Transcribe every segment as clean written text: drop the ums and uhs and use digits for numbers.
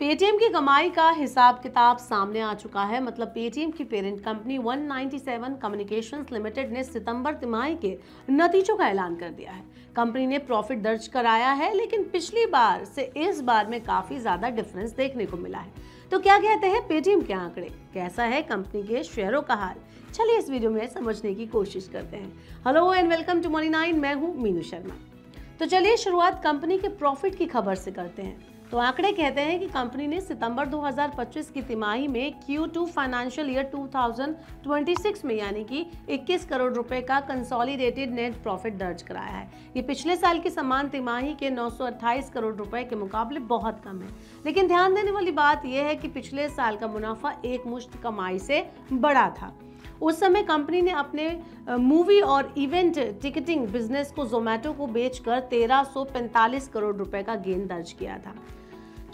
Paytm की कमाई का हिसाब किताब सामने आ चुका है। मतलब पेटीएम की पेरेंट कंपनी 197 कम्युनिकेशंस लिमिटेड ने सितंबर तिमाही के नतीजों का ऐलान कर दिया है। कंपनी ने प्रॉफिट दर्ज कराया है, लेकिन पिछली बार से इस बार में काफी ज्यादा डिफरेंस देखने को मिला है। तो क्या कहते हैं पेटीएम के आंकड़े, कैसा है कंपनी के शेयरों का हाल, चलिए इस वीडियो में समझने की कोशिश करते हैं। Hello and welcome to money 9, मैं हूं मीनू शर्मा। तो चलिए शुरुआत कंपनी के प्रॉफिट की खबर से करते हैं। तो आंकड़े कहते हैं कि कंपनी ने सितंबर 2025 की तिमाही में Q2 फाइनेंशियल ईयर 2026 में यानी कि 21 करोड़ रुपए का कंसोलिडेटेड नेट प्रॉफिट दर्ज कराया है। ये पिछले साल की समान तिमाही के 928 करोड़ रुपए के मुकाबले बहुत कम है। लेकिन ध्यान देने वाली बात यह है कि पिछले साल का मुनाफा एकमुश्त कमाई से बड़ा था। उस समय कंपनी ने अपने मूवी और इवेंट टिकटिंग बिजनेस को जोमेटो को बेचकर 1345 करोड़ रुपए का गेन दर्ज किया था।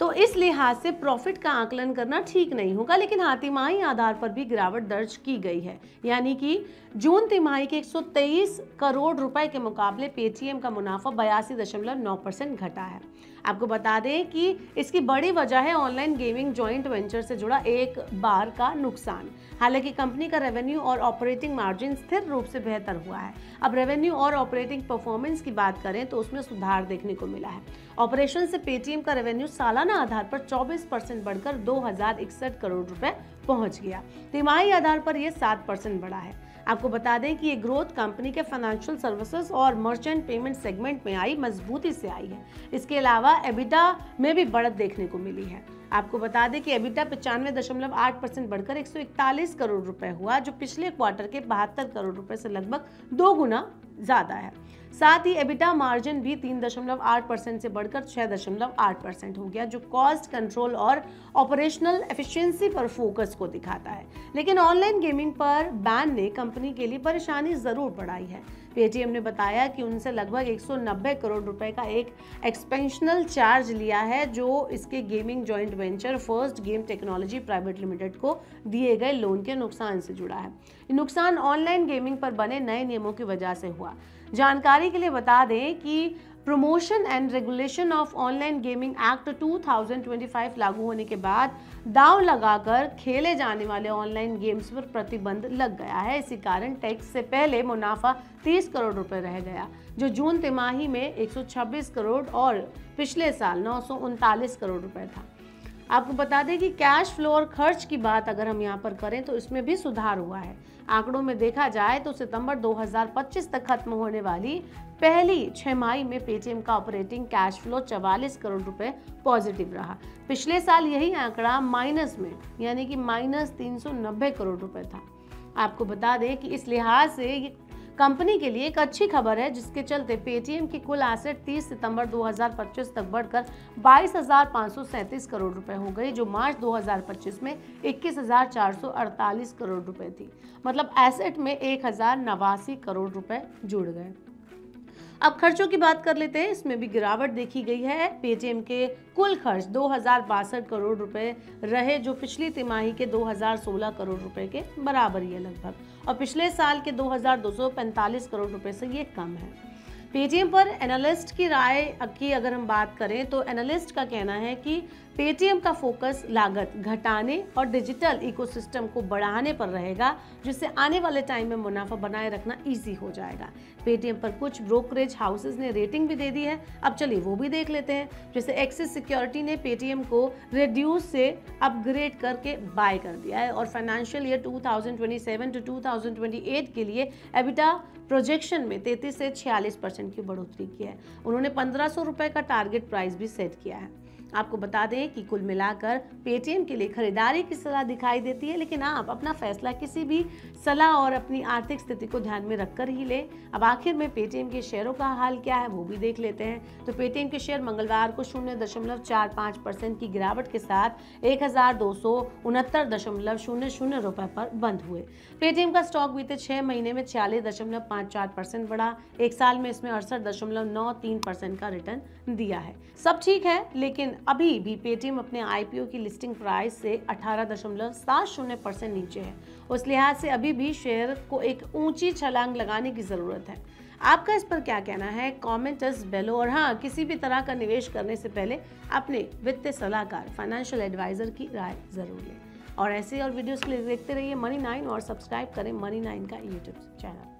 तो इस लिहाज से प्रॉफिट का आकलन करना ठीक नहीं होगा, लेकिन हाँ तिमाही आधार पर भी गिरावट दर्ज की गई है। यानी कि जून तिमाही के 123 करोड़ रुपए के मुकाबले पेटीएम का मुनाफा 82.9% घटा है। आपको बता दें कि इसकी बड़ी वजह है ऑनलाइन गेमिंग जॉइंट वेंचर से जुड़ा एक बार का नुकसान। हालांकि कंपनी का रेवेन्यू और ऑपरेटिंग मार्जिन स्थिर रूप से बेहतर हुआ है। अब रेवेन्यू और ऑपरेटिंग परफॉर्मेंस की बात करें तो उसमें सुधार देखने को मिला है। ऑपरेशन से पेटीएम का रेवेन्यू सालाना आधार पर 24% बढ़कर 2061 करोड़ रुपए पहुंच गया। तिमाही आधार पर यह 7% बढ़ा है। आपको बता दें कि ये ग्रोथ कंपनी के फाइनेंशियल सर्विसेज और मर्चेंट पेमेंट सेगमेंट में आई मजबूती से आई है। इसके अलावा एबिटा में भी बढ़त देखने को मिली है। आपको बता दें कि एबिटा 95.8% बढ़कर 141 करोड़ रुपए हुआ, जो पिछले क्वार्टर के 72 करोड़ रुपए से लगभग 2 गुना ज्यादा है। साथ ही एबिटा मार्जिन भी 3.8% से बढ़कर 6.8% हो गया, जो कॉस्ट कंट्रोल और ऑपरेशनल एफिशिएंसी पर फोकस को दिखाता है। लेकिन ऑनलाइन गेमिंग पर बैन ने कंपनी के लिए परेशानी जरूर बढ़ाई है। पेटीएम ने बताया कि उनसे लगभग 190 करोड़ रुपए का एक एक्सपेंशनल चार्ज लिया है, जो इसके gaming joint venture first game technology private limited को दिए गए लोन के नुकसान से जुड़ा है। ये नुकसान ऑनलाइन गेमिंग पर बने नए नियमों की वजह से हुआ। जानकारी के लिए बता दें कि promotion and regulation of online gaming act 2025 लागू होने के बाद दांव लगाकर खेले जाने वाले ऑनलाइन गेम्स पर प्रतिबंध लग गया है। इसी कारण टैक्स से पहले मुनाफा 30 करोड़ रुपए रह गया, जो जून तिमाही में 126 करोड़ और पिछले साल 939 करोड़ रुपए था। आपको बता दें कि कैश फ्लो और खर्च की बात अगर हम यहाँ पर करें तो इसमें भी सुधार हुआ है। आंकड़ों में देखा जाए तो सितंबर 2025 तक खत्म होने वाली पहली 6 माही में पेटीएम का ऑपरेटिंग कैश फ्लो 44 करोड़ रुपए पॉजिटिव रहा। पिछले साल यही आंकड़ा माइनस में यानी कि -390 करोड़ रुपए था। आपको बता दें कि इस लिहाज से ये कंपनी के लिए एक अच्छी खबर है, जिसके चलते पेटीएम की कुल एसेट 30 सितंबर 2025 तक बढ़कर 22,537 करोड़ रुपए हो गई, जो मार्च 2025 में 21,448 करोड़ रुपए थी। मतलब एसेट में 1,089 करोड़ रुपए जुड़ गए। अब खर्चों की बात कर लेते हैं। इसमें भी गिरावट देखी गई है। पेटीएम के कुल खर्च 2062 करोड़ रुपए रहे, जो पिछली तिमाही के 2016 करोड़ रुपए के बराबर ही है लगभग, और पिछले साल के 2245 करोड़ रुपए से ये कम है। पेटीएम पर एनालिस्ट की राय की अगर हम बात करें तो एनालिस्ट का कहना है कि पेटीएम का फोकस लागत घटाने और डिजिटल इकोसिस्टम को बढ़ाने पर रहेगा, जिससे आने वाले टाइम में मुनाफा बनाए रखना इजी हो जाएगा। पेटीएम पर कुछ ब्रोकरेज हाउसेज ने रेटिंग भी दे दी है। अब चलिए वो भी देख लेते हैं। जैसे एक्सिस सिक्योरिटी ने पेटीएम को रिड्यूस से अपग्रेड करके बाय कर दिया है, और फाइनेंशियल ईयर 2027 टू 2028 के लिए एबिटा प्रोजेक्शन में 33 से 46% की बढ़ोतरी की है। उन्होंने 1500 रुपए का टारगेट प्राइस भी सेट किया है। आपको बता दें कि कुल मिलाकर पेटीएम के लिए खरीदारी की सलाह दिखाई देती है, लेकिन आप अपना फैसला किसी भी सलाह और अपनी आर्थिक स्थिति को ध्यान में रखकर ही लें। अब आखिर में पेटीएम के शेयरों का हाल क्या है वो भी देख लेते हैं। तो पेटीएम के शेयर मंगलवार को 0.45% की गिरावट के साथ 1269.00 रुपए पर बंद हुए। पेटीएम का स्टॉक बीते 6 महीने में 46.54% बढ़ा। एक साल में इसमें 68.93% का रिटर्न दिया है। सब ठीक है, लेकिन अभी भी पेटीएम अपने आईपीओ की लिस्टिंग प्राइस से 18.70% नीचे है। उस लिहाज से अभी भी शेयर को एक ऊंची छलांग लगाने की जरूरत है। आपका इस पर क्या कहना है, कमेंट अस बिलो। और हाँ, किसी भी तरह का निवेश करने से पहले अपने वित्तीय सलाहकार, फाइनेंशियल एडवाइजर की राय जरूर लें। और ऐसे और वीडियोस के लिए देखते रहिए मनी 9 और सब्सक्राइब करें मनी 9 का यूट्यूब चैनल।